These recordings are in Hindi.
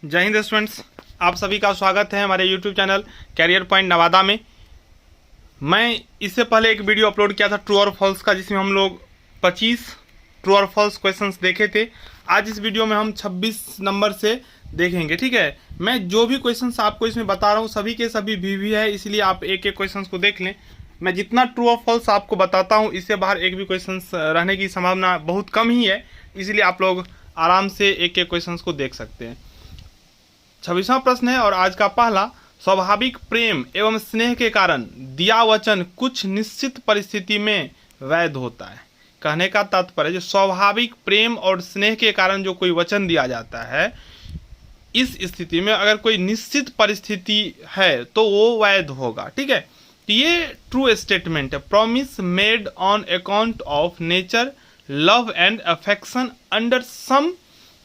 जय हिंद स्टूडेंट्स, आप सभी का स्वागत है हमारे YouTube channel career point Nawada में। मैं इससे पहले एक वीडियो अपलोड किया था ट्रू और फॉल्स का, जिसमें हम लोग 25 ट्रू और फॉल्स क्वेश्चंस देखे थे। आज इस वीडियो में हम 26 नंबर से देखेंगे। ठीक है, मैं जो भी क्वेश्चंस आपको इसमें बता रहा हूँ सभी के सभी वी है, इसलिए आप एक एक क्वेश्चंस को देख लें। मैं जितना ट्रू और फॉल्स आपको बताता हूँ, इससे बाहर एक भी क्वेश्चंस रहने की संभावना बहुत कम ही है, इसलिए आप लोग आराम से एक एक क्वेश्चंस को देख सकते हैं। 26वां प्रश्न है और आज का पहला, स्वाभाविक प्रेम एवं स्नेह के कारण दिया वचन कुछ निश्चित परिस्थिति में वैध होता है। कहने का तात्पर्य, जो स्वाभाविक प्रेम और स्नेह के कारण जो कोई वचन दिया जाता है, इस स्थिति में अगर कोई निश्चित परिस्थिति है तो वो वैध होगा। ठीक है, तो ये ट्रू स्टेटमेंट है। Promise made on account of nature, love and affection under some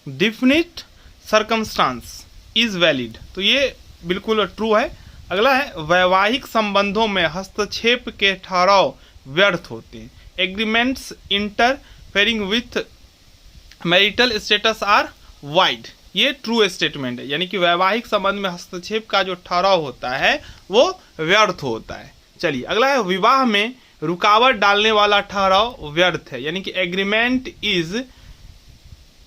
definite circumstance is valid. तो ये बिल्कुल ट्रू है। अगला है, वैवाहिक संबंधों में हस्तक्षेप के ठहराव व्यर्थ होते हैं। Agreements interfering with marital status are void. ये ट्रू स्टेटमेंट है, यानी कि वैवाहिक संबंध में हस्तक्षेप का जो ठहराव होता है वो व्यर्थ होता है। चलिए अगला है, विवाह में रुकावट डालने वाला ठहराव व्यर्थ है, यानी कि agreement is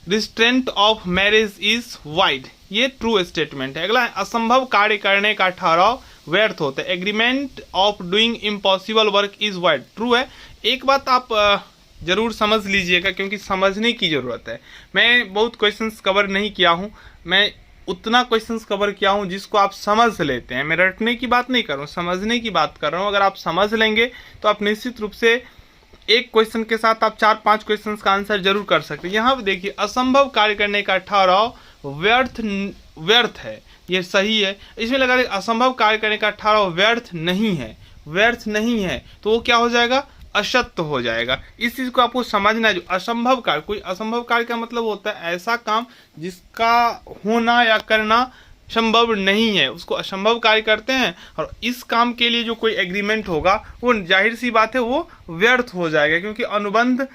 restraint of marriage is wide. ये ट्रू स्टेटमेंट है। अगला है, असंभव कार्य करने का ठहराव व्यर्थ होता है। Agreement of doing impossible work is wide. True है। एक बात आप जरूर समझ लीजिएगा, क्योंकि समझने की जरूरत है। मैं बहुत क्वेश्चंस कवर नहीं किया हूं, मैं उतना क्वेश्चंस कवर किया हूं जिसको आप समझ लेते हैं। मैं रटने की बात नहीं कर रहा हूं, समझने की बात कर रहा हूं। अगर आप समझ लेंगे तो आप निश्चित रूप से एक क्वेश्चन के साथ आप 4-5 क्वेश्चंस का आंसर जरूर कर सकते हैं। यहाँ पे देखिए, असंभव कार्य करने का ठहराव व्यर्थ है, ये सही है। इसमें लगा असंभव कार्य करने का ठहराव व्यर्थ नहीं है, तो वो क्या हो जाएगा, असत्य हो जाएगा। इस चीज को आपको समझना है। जो असंभव कार्य, कोई असंभव कार्य का मतलब होता है ऐसा काम जिसका होना या करना संभव नहीं है, उसको असंभव कार्य करते हैं। और इस काम के लिए जो कोई एग्रीमेंट होगा वो जाहिर सी बात है वो व्यर्थ हो जाएगा, क्योंकि अनुबंध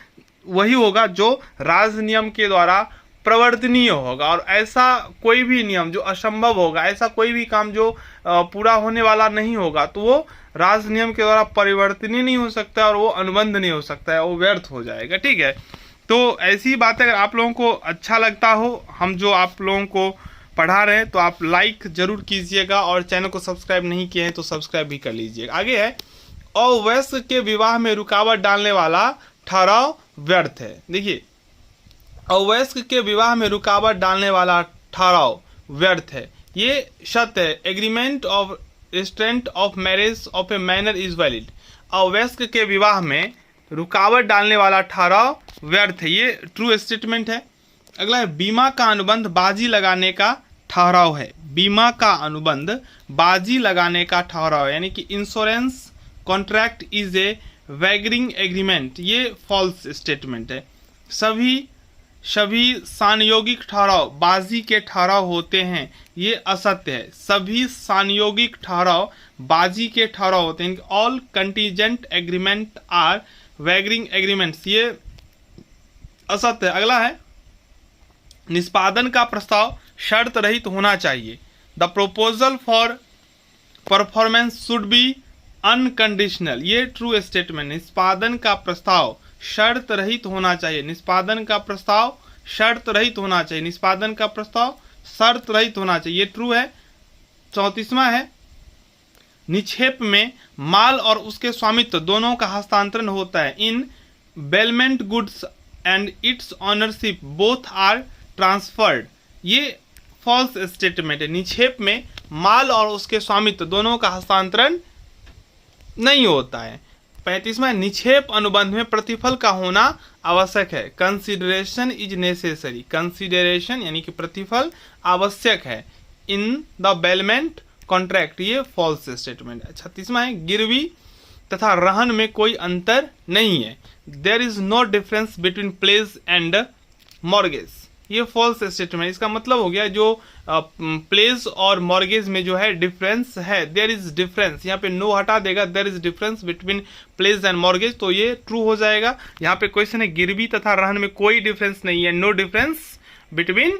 वही होगा जो राज नियम के द्वारा प्रवर्तनीय होगा। और ऐसा कोई भी नियम जो असंभव होगा, ऐसा कोई भी काम जो पूरा होने वाला नहीं होगा, तो वो राज नियम के द्वारा परिवर्तनीय नहीं हो सकता और वो अनुबंध नहीं हो सकता है, वो व्यर्थ हो जाएगा। ठीक है, तो ऐसी बात अगर आप लोगों को अच्छा लगता हो, हम जो आप लोगों को पढ़ा रहे हैं, तो आप लाइक जरूर कीजिएगा और चैनल को सब्सक्राइब नहीं किए हैं तो सब्सक्राइब भी कर लीजिएगा। आगे है, अवयस्क के विवाह में रुकावट डालने वाला ठहराव व्यर्थ है। देखिए, अवयस्क के विवाह में रुकावट डालने वाला ठहराव व्यर्थ है, ये सत्य है। Agreement of restraint of marriage of a minor is valid. अवयस्क के विवाह में रुकावट डालने वाला ठहराव व्यर्थ है, ये ट्रू स्टेटमेंट है। अगला है, बीमा का अनुबंध बाजी लगाने का ठहराव है। बीमा का अनुबंध बाजी लगाने का ठहराव है, यानी कि insurance contract is a wagering agreement. ये फॉल्स स्टेटमेंट है। सभी सांयोगिक ठहराव बाजी के ठहराव होते हैं, ये असत्य है। सभी सांयोगिक ठहराव बाजी के ठहराव होते हैं। All contingent agreement are wagering agreements, ये असत्य है। अगला है, निष्पादन का प्रस्ताव शर्त रहित होना चाहिए। The proposal for performance should be unconditional. ये ट्रू स्टेटमेंट। निष्पादन का प्रस्ताव शर्त रहित होना चाहिए। निष्पादन का प्रस्ताव शर्त रहित होना चाहिए। निष्पादन का प्रस्ताव शर्त रहित होना चाहिए, ये ट्रू है। 34वां है, निक्षेप में माल और उसके स्वामित्व दोनों का हस्तांतरण होता है। In bailment goods and its ownership both are transferred. ये फॉल्स स्टेटमेंट है। निक्षेप में माल और उसके स्वामित्व दोनों का हस्तांतरण नहीं होता है। 35वां, निक्षेप अनुबंध में प्रतिफल का होना आवश्यक है। Consideration is necessary. कंसिडरेशन यानी कि प्रतिफल आवश्यक है इन द बेलमेंट कॉन्ट्रैक्ट, ये फॉल्स स्टेटमेंट है। 36वां है, गिरवी तथा रहन में कोई अंतर नहीं है। There is no difference between pledge and mortgage. ये फॉल्स स्टेटमेंट। इसका मतलब हो गया जो प्लेज और मॉर्गेज में जो है डिफरेंस है, देयर इज डिफरेंस। यहाँ पे नो हटा देगा, there is difference between pledge and mortgage, तो ये ट्रू हो जाएगा। यहाँ पे क्वेश्चन है, गिरवी तथा रहन में कोई डिफरेंस नहीं है, no difference between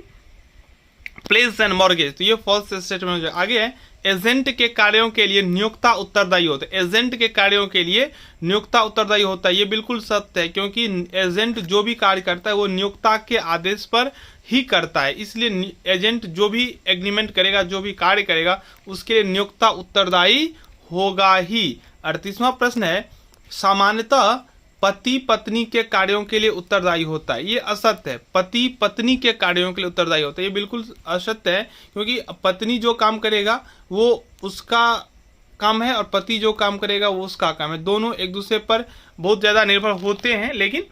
pledge and mortgage, तो ये फॉल्स स्टेटमेंट हो जाए। आगे है एजेंट के कार्यों के लिए नियोक्ता उत्तरदायी होता है। एजेंट के कार्यों के लिए नियोक्ता उत्तरदायी होता है, ये बिल्कुल सत्य है, क्योंकि एजेंट जो भी कार्य करता है वो नियोक्ता के आदेश पर ही करता है, इसलिए एजेंट जो भी एग्रीमेंट करेगा, जो भी कार्य करेगा, उसके लिए नियोक्ता उत्तरदायी होगा ही। 38वां प्रश्न है सामान्यतः पति पत्नी के कार्यों के लिए उत्तरदायी होता है, ये असत्य है। पति पत्नी के कार्यों के लिए उत्तरदायी होता है, ये बिल्कुल असत्य है, क्योंकि पत्नी जो काम करेगा वो उसका काम है और पति जो काम करेगा वो उसका काम है। दोनों एक दूसरे पर बहुत ज़्यादा निर्भर होते हैं, लेकिन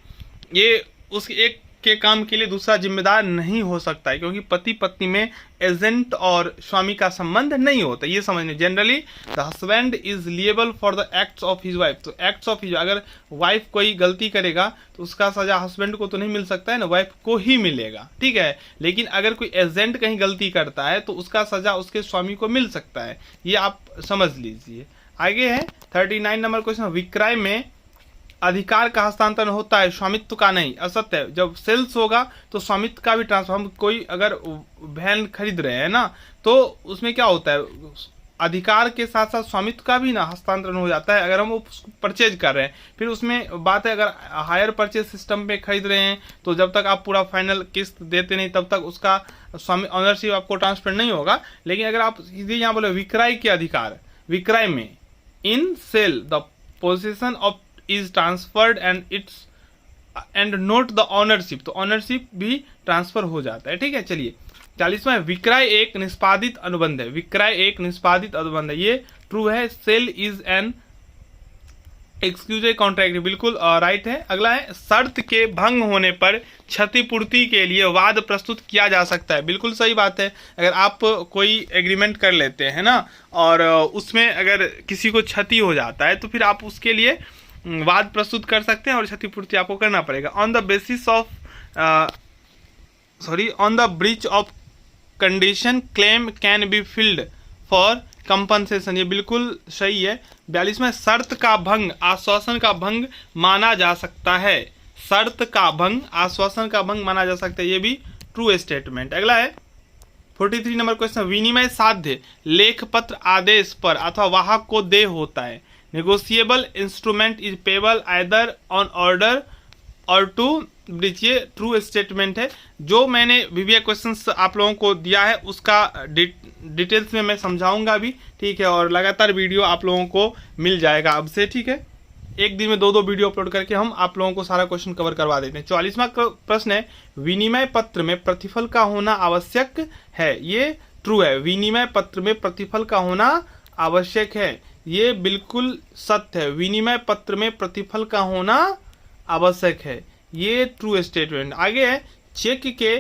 ये उस एक के काम के लिए दूसरा जिम्मेदार नहीं हो सकता है, क्योंकि पति पत्नी में एजेंट और स्वामी का संबंध नहीं होता। ये समझने generally the husband is liable for the acts of his wife, तो एक्ट्स ऑफ हिज, अगर वाइफ कोई गलती करेगा तो उसका सजा हस्बैंड को तो नहीं मिल सकता है ना, वाइफ को ही मिलेगा, ठीक है। लेकिन अगर कोई एजेंट कहीं गलती करता है तो उसका सजा उसके स्वामी को मिल सकता है, ये आप समझ लीजिए। आगे है 39 नंबर क्वेश्चन, विक्रय में अधिकार का हस्तांतरण होता है, स्वामित्व का नहीं, असत्य है। जब सेल्स होगा तो स्वामित्व का भी ट्रांसफर, हम कोई अगर वैन खरीद रहे हैं ना तो उसमें क्या होता है, अधिकार के साथ साथ स्वामित्व का भी ना हस्तांतरण हो जाता है अगर हम उसको परचेज कर रहे हैं। फिर उसमें बात है अगर हायर परचेज सिस्टम पे खरीद रहे हैं तो जब तक आप पूरा फाइनल किस्त देते नहीं तब तक उसका स्वामी ऑनरशिप आपको ट्रांसफर नहीं होगा। लेकिन अगर आप सीधे यहाँ बोले विक्रय के अधिकार, विक्रय में in sale the position of is transferred and not the ownership, तो ऑनरशिप भी ट्रांसफर हो जाता है, ठीक है। चलिए 40वां, विक्रय एक निष्पादित अनुबंध है, विक्रय एक निष्पादित अनुबंध है, ये ट्रू है। Sale is an exclusive contract, बिल्कुल राइट है। अगला है शर्त के भंग होने पर क्षतिपूर्ति के लिए वाद प्रस्तुत किया जा सकता है, बिल्कुल सही बात है। अगर आप कोई एग्रीमेंट कर लेते हैं ना और उसमें अगर किसी को क्षति हो जाता है तो फिर आप उसके लिए वाद प्रस्तुत कर सकते हैं और क्षतिपूर्ति आपको करना पड़ेगा। On the basis of on the breach of condition claim can be filled for compensation, ये बिल्कुल सही है। 42वां, शर्त का भंग आश्वासन का भंग माना जा सकता है, शर्त का भंग आश्वासन का भंग माना जा सकता है, ये भी ट्रू स्टेटमेंट। अगला है 43 नंबर क्वेश्चन, विनिमय साध्य लेख पत्र आदेश पर अथवा वाहक को दे होता है, negotiable instrument is payable either on order और टू ब्रीच, ये ट्रू स्टेटमेंट है। जो मैंने VBA क्वेश्चंस आप लोगों को दिया है उसका डिटेल्स में मैं समझाऊंगा भी, ठीक है, और लगातार वीडियो आप लोगों को मिल जाएगा अब से, ठीक है। एक दिन में 2-2 वीडियो अपलोड करके हम आप लोगों को सारा क्वेश्चन कवर करवा देते हैं। 44वां प्रश्न है विनिमय पत्र में प्रतिफल का होना आवश्यक है, ये ट्रू है। विनिमय पत्र में प्रतिफल का होना आवश्यक है, ये बिल्कुल सत्य है। विनिमय पत्र में प्रतिफल का होना आवश्यक है, ये ट्रू स्टेटमेंट। आगे है चेक के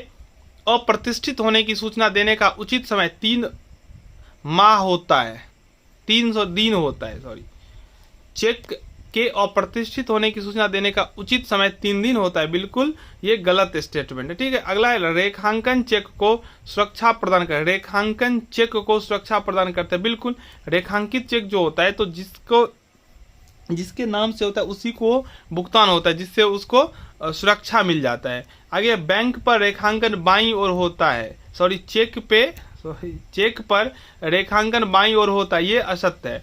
अप्रतिष्ठित होने की सूचना देने का उचित समय 3 माह होता है, 300 दिन होता है, सॉरी। चेक के अप्रतिष्ठित होने की सूचना देने का उचित समय 3 दिन होता है, बिल्कुल ये गलत स्टेटमेंट है, ठीक है। अगला है रेखांकन चेक को सुरक्षा प्रदान कर, रेखांकन चेक को सुरक्षा प्रदान करते हैं, बिल्कुल। रेखांकित चेक जो होता है तो जिसके नाम से होता है उसी को भुगतान होता है, जिससे उसको सुरक्षा मिल जाता है। आगे बैंक पर रेखांकन बाईं ओर होता है, चेक पर रेखांकन बाईं ओर होता है, ये असत्य है।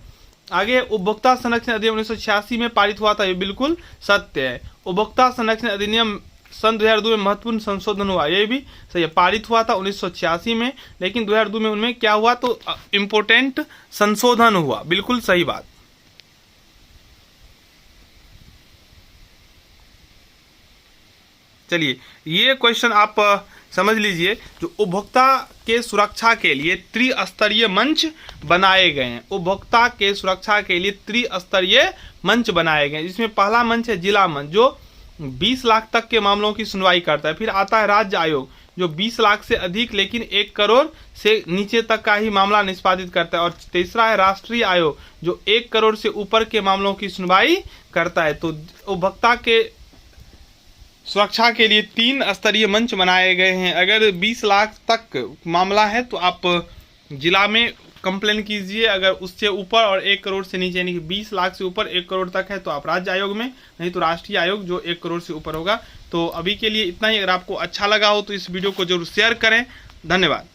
आगे उपभोक्ता संरक्षण अधिनियम 1986 में पारित हुआ था, ये बिल्कुल सत्य है। उपभोक्ता संरक्षण अधिनियम सन 2002 में महत्वपूर्ण संशोधन हुआ, ये भी सही है। पारित हुआ था 1986 में, लेकिन 2002 में उनमें क्या हुआ तो इम्पोर्टेंट संशोधन हुआ, बिल्कुल सही बात। चलिए ये क्वेश्चन आप समझ लीजिए, जो उपभोक्ता के सुरक्षा के लिए त्रिस्तरीय मंच बनाए गए हैं, उपभोक्ता के सुरक्षा के लिए त्रिस्तरीय मंच बनाए गए हैं, जिसमें पहला मंच है जिला मंच जो 20 लाख तक के मामलों की सुनवाई करता है। फिर आता है राज्य आयोग जो 20 लाख से अधिक लेकिन 1 करोड़ से नीचे तक का ही मामला निष्पादित करता है। और तीसरा है राष्ट्रीय आयोग जो 1 करोड़ से ऊपर के मामलों की सुनवाई करता है। तो उपभोक्ता के सुरक्षा के लिए 3 स्तरीय मंच बनाए गए हैं। अगर 20 लाख तक मामला है तो आप जिला में कंप्लेन कीजिए, अगर उससे ऊपर और 1 करोड़ से नीचे यानी कि 20 लाख से ऊपर 1 करोड़ तक है तो आप राज्य आयोग में, नहीं तो राष्ट्रीय आयोग जो 1 करोड़ से ऊपर होगा। तो अभी के लिए इतना ही। अगर आपको अच्छा लगा हो तो इस वीडियो को जरूर शेयर करें। धन्यवाद।